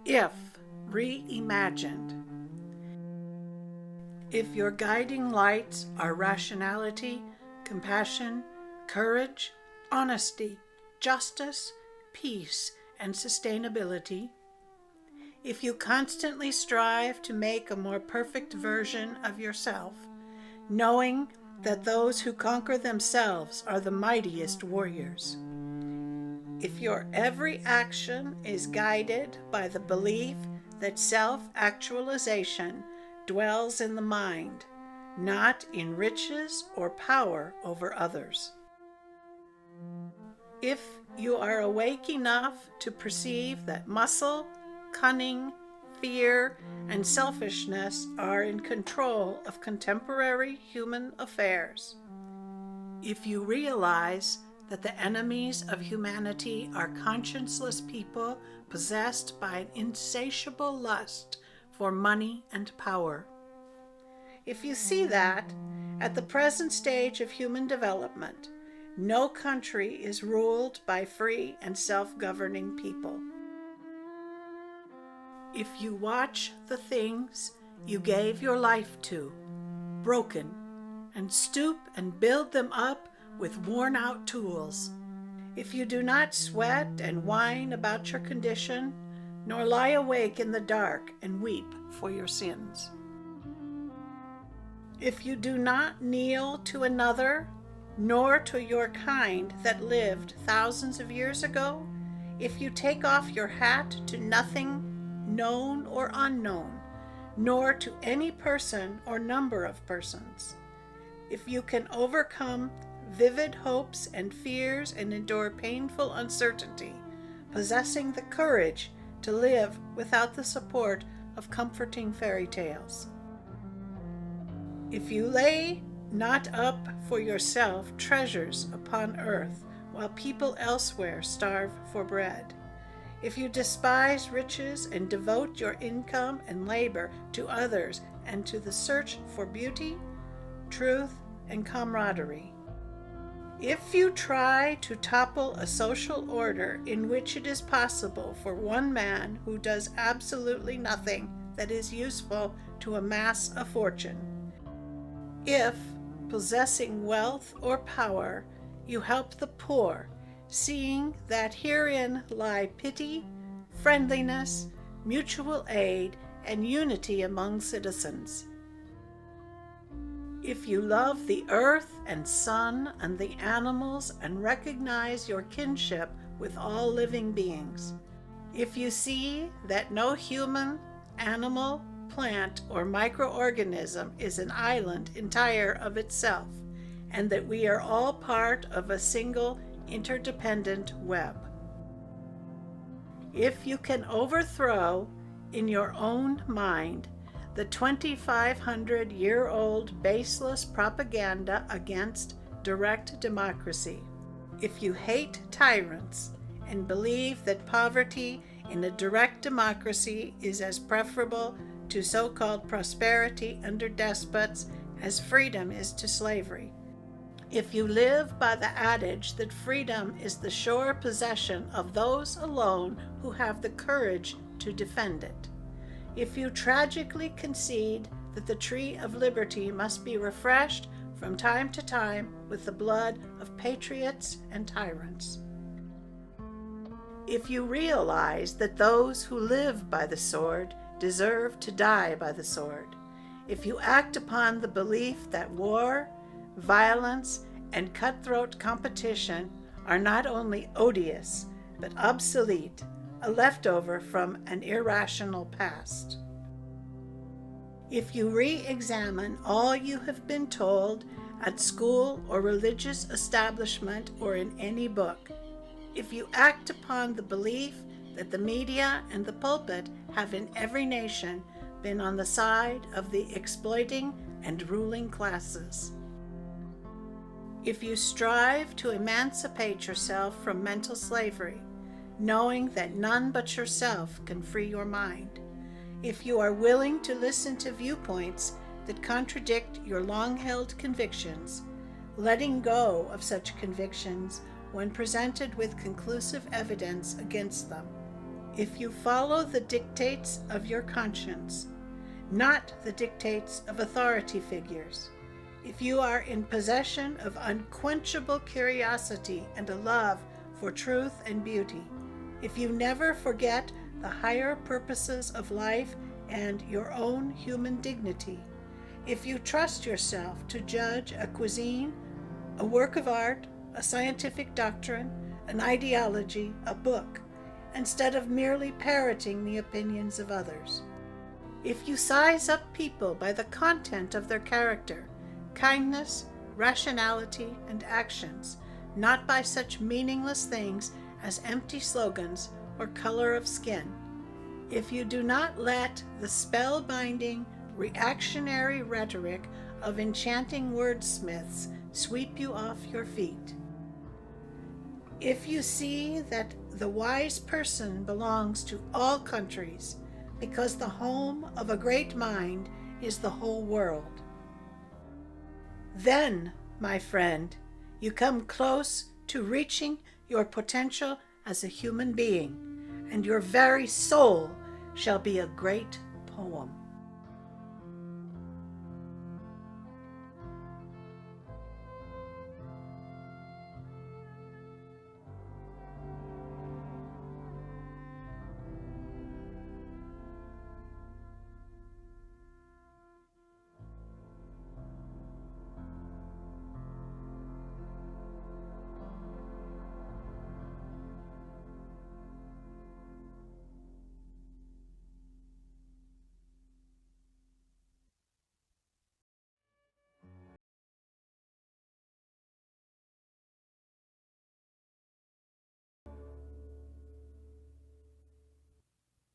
If reimagined. If your guiding lights are rationality, compassion, courage, honesty, justice, peace, and sustainability, if you constantly strive to make a more perfect version of yourself, knowing that those who conquer themselves are the mightiest warriors, if your every action is guided by the belief that self-actualization dwells in the mind, not in riches or power over others. If you are awake enough to perceive that muscle, cunning, fear, and selfishness are in control of contemporary human affairs. If you realize that the enemies of humanity are conscienceless people possessed by an insatiable lust for money and power. If you see that, at the present stage of human development, no country is ruled by free and self-governing people. If you watch the things you gave your life to, broken, and stoop and build them up with worn-out tools, if you do not sweat and whine about your condition, nor lie awake in the dark and weep for your sins, if you do not kneel to another, nor to your kind that lived thousands of years ago, if you take off your hat to nothing known or unknown, nor to any person or number of persons, if you can overcome vivid hopes and fears and endure painful uncertainty, possessing the courage to live without the support of comforting fairy tales. If you lay not up for yourself treasures upon earth while people elsewhere starve for bread, if you despise riches and devote your income and labor to others and to the search for beauty, truth, and camaraderie, if you try to topple a social order in which it is possible for one man who does absolutely nothing that is useful to amass a fortune, if, possessing wealth or power, you help the poor, seeing that herein lie pity, friendliness, mutual aid, and unity among citizens, if you love the earth and sun and the animals and recognize your kinship with all living beings, if you see that no human, animal, plant, or microorganism is an island entire of itself, and that we are all part of a single interdependent web, if you can overthrow in your own mind the 2,500-year-old baseless propaganda against direct democracy, if you hate tyrants and believe that poverty in a direct democracy is as preferable to so-called prosperity under despots as freedom is to slavery, if you live by the adage that freedom is the sure possession of those alone who have the courage to defend it, if you tragically concede that the tree of liberty must be refreshed from time to time with the blood of patriots and tyrants, if you realize that those who live by the sword deserve to die by the sword, if you act upon the belief that war, violence, and cutthroat competition are not only odious but obsolete, a leftover from an irrational past, if you re-examine all you have been told at school or religious establishment or in any book, if you act upon the belief that the media and the pulpit have in every nation been on the side of the exploiting and ruling classes, if you strive to emancipate yourself from mental slavery, knowing that none but yourself can free your mind, if you are willing to listen to viewpoints that contradict your long-held convictions, letting go of such convictions when presented with conclusive evidence against them, if you follow the dictates of your conscience, not the dictates of authority figures, if you are in possession of unquenchable curiosity and a love for truth and beauty, if you never forget the higher purposes of life and your own human dignity, if you trust yourself to judge a cuisine, a work of art, a scientific doctrine, an ideology, a book, instead of merely parroting the opinions of others, if you size up people by the content of their character, kindness, rationality, and actions, not by such meaningless things as empty slogans or color of skin, if you do not let the spellbinding, reactionary rhetoric of enchanting wordsmiths sweep you off your feet, if you see that the wise person belongs to all countries, because the home of a great mind is the whole world, then, my friend, you come close to reaching your potential as a human being, and your very soul shall be a great poem.